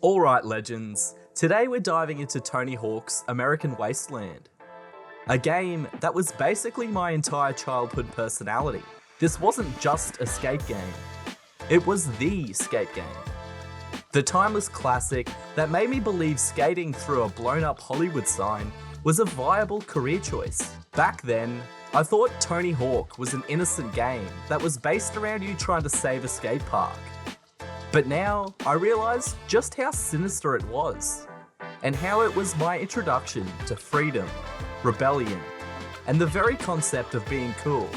Alright legends, today we're diving into Tony Hawk's American Wasteland. A game that was basically my entire childhood personality. This wasn't just a skate game, it was the skate game. The timeless classic that made me believe skating through a blown up Hollywood sign was a viable career choice. Back then, I thought Tony Hawk was an innocent game that was based around you trying to save a skate park. But now, I realise just how sinister it was, and how it was my introduction to freedom, rebellion, and the very concept of being cool,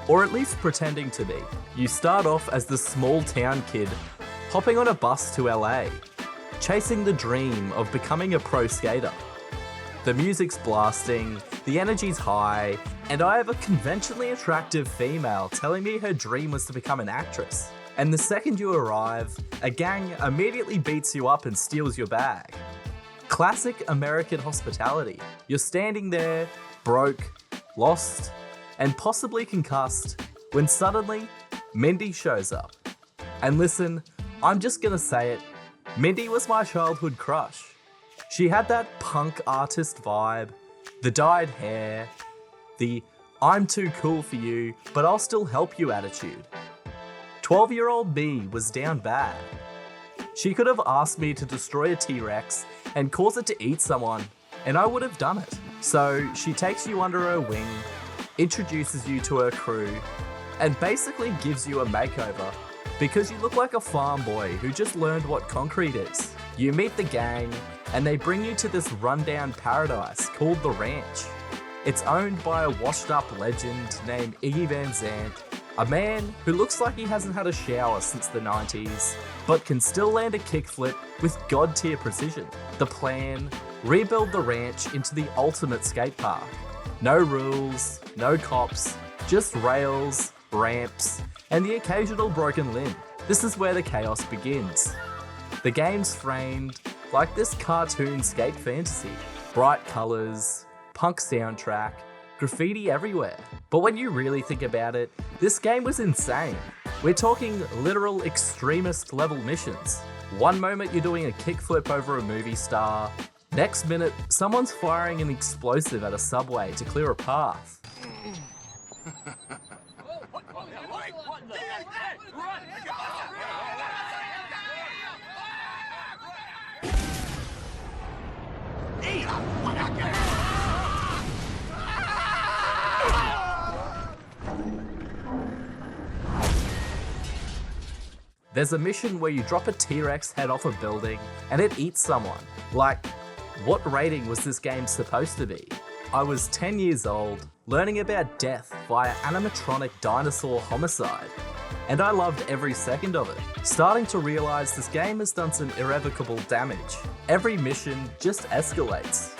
or at least pretending to be. You start off as the small town kid, hopping on a bus to LA, chasing the dream of becoming a pro skater. The music's blasting, the energy's high, and I have a conventionally attractive female telling me her dream was to become an actress. And the second you arrive, a gang immediately beats you up and steals your bag. Classic American hospitality. You're standing there, broke, lost, and possibly concussed, when suddenly, Mindy shows up. And listen, I'm just gonna say it, Mindy was my childhood crush. She had that punk artist vibe, the dyed hair, the I'm too cool for you, but I'll still help you attitude. 12-year-old me was down bad. She could have asked me to destroy a T-Rex and cause it to eat someone, and I would have done it. So she takes you under her wing, introduces you to her crew, and basically gives you a makeover because you look like a farm boy who just learned what concrete is. You meet the gang, and they bring you to this rundown paradise called the Ranch. It's owned by a washed-up legend named Iggy Van Zandt, a man who looks like he hasn't had a shower since the 90s, but can still land a kickflip with god-tier precision. The plan? Rebuild the ranch into the ultimate skate park. No rules, no cops, just rails, ramps, and the occasional broken limb. This is where the chaos begins. The game's framed like this cartoon skate fantasy. Bright colours, punk soundtrack, graffiti everywhere. But when you really think about it, this game was insane. We're talking literal extremist level missions. One moment you're doing a kickflip over a movie star, next minute someone's firing an explosive at a subway to clear a path. There's a mission where you drop a T-Rex head off a building and it eats someone. Like, what rating was this game supposed to be? I was 10 years old, learning about death via animatronic dinosaur homicide, and I loved every second of it, starting to realise this game has done some irrevocable damage. Every mission just escalates.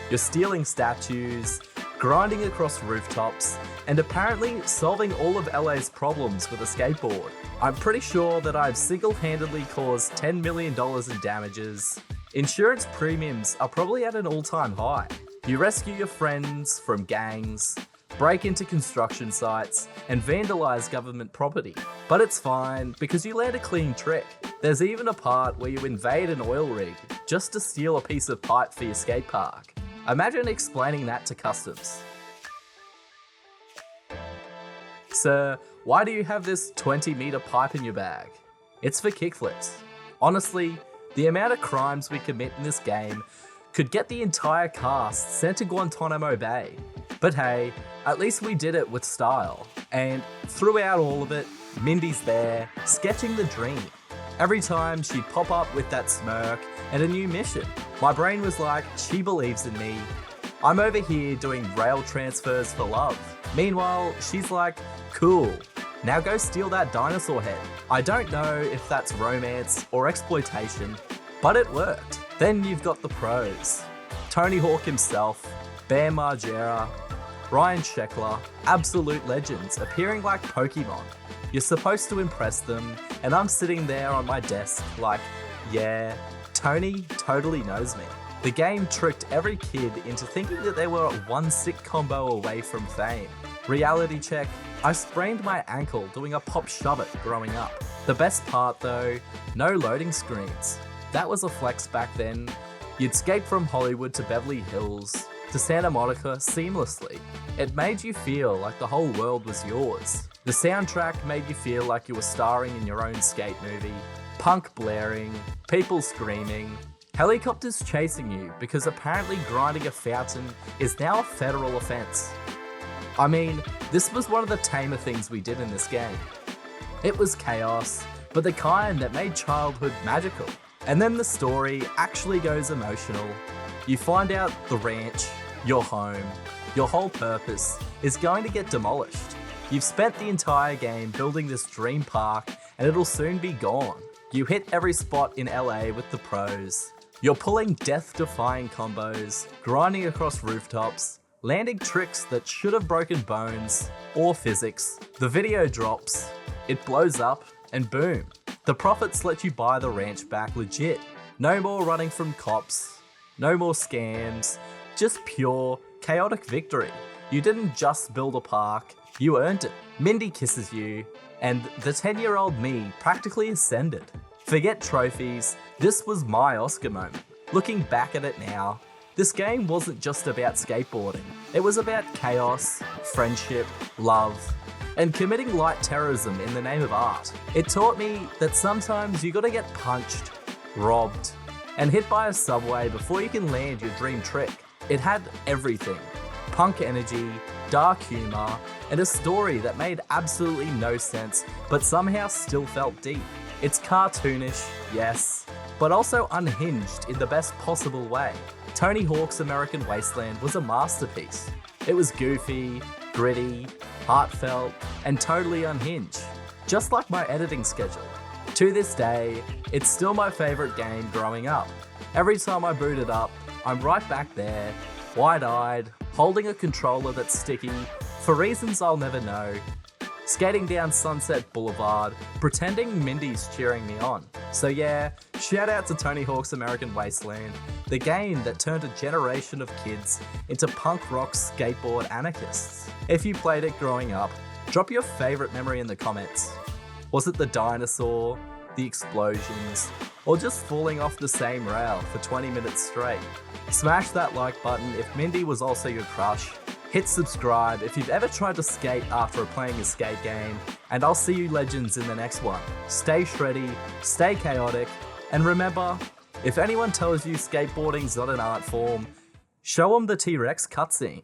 You're stealing statues, grinding across rooftops, and apparently solving all of LA's problems with a skateboard. I'm pretty sure that I've single-handedly caused $10 million in damages. Insurance premiums are probably at an all-time high. You rescue your friends from gangs, break into construction sites, and vandalize government property. But it's fine, because you land a clean trick. There's even a part where you invade an oil rig just to steal a piece of pipe for your skate park. Imagine explaining that to customs. Sir, why do you have this 20-meter pipe in your bag? It's for kickflips. Honestly, the amount of crimes we commit in this game could get the entire cast sent to Guantanamo Bay. But hey, at least we did it with style. And throughout all of it, Mindy's there, sketching the dream. Every time she'd pop up with that smirk and a new mission. My brain was like, she believes in me. I'm over here doing rail transfers for love. Meanwhile, she's like, cool, now go steal that dinosaur head. I don't know if that's romance or exploitation, but it worked. Then you've got the pros. Tony Hawk himself, Bam Margera, Ryan Sheckler, absolute legends appearing like Pokemon. You're supposed to impress them, and I'm sitting there on my desk like, yeah, Tony totally knows me. The game tricked every kid into thinking that they were one sick combo away from fame. Reality check, I sprained my ankle doing a pop shove-it growing up. The best part though, no loading screens. that was a flex back then. You'd skate from Hollywood to Beverly Hills to Santa Monica seamlessly. It made you feel like the whole world was yours. The soundtrack made you feel like you were starring in your own skate movie. Punk blaring, people screaming, helicopters chasing you because apparently grinding a fountain is now a federal offense. I mean, this was one of the tamer things we did in this game. It was chaos, but the kind that made childhood magical. And then the story actually goes emotional. You find out the ranch, your home, your whole purpose is going to get demolished. You've spent the entire game building this dream park and it'll soon be gone. You hit every spot in LA with the pros. You're pulling death-defying combos, grinding across rooftops, landing tricks that should have broken bones or physics. The video drops, it blows up, and boom. The profits let you buy the ranch back legit. No more running from cops, no more scams, just pure, chaotic victory. You didn't just build a park, you earned it. Mindy kisses you, and the 10-year-old me practically ascended. Forget trophies, this was my Oscar moment. Looking back at it now, this game wasn't just about skateboarding. It was about chaos, friendship, love, and committing light terrorism in the name of art. It taught me that sometimes you gotta get punched, robbed, and hit by a subway before you can land your dream trick. It had everything. Punk energy, dark humour, and a story that made absolutely no sense, but somehow still felt deep. It's cartoonish, yes, but also unhinged in the best possible way. Tony Hawk's American Wasteland was a masterpiece. It was goofy, gritty, heartfelt, and totally unhinged, just like my editing schedule. To this day, it's still my favourite game growing up. Every time I boot it up, I'm right back there, wide-eyed, holding a controller that's sticky, for reasons I'll never know, skating down Sunset Boulevard, pretending Mindy's cheering me on. So yeah, shout out to Tony Hawk's American Wasteland, the game that turned a generation of kids into punk rock skateboard anarchists. If you played it growing up, drop your favourite memory in the comments. Was it the dinosaur, the explosions, or just falling off the same rail for 20 minutes straight? Smash that like button if Mindy was also your crush. Hit subscribe if you've ever tried to skate after playing a skate game, and I'll see you legends in the next one. Stay shreddy, stay chaotic, and remember, if anyone tells you skateboarding's not an art form, show them the T-Rex cutscene.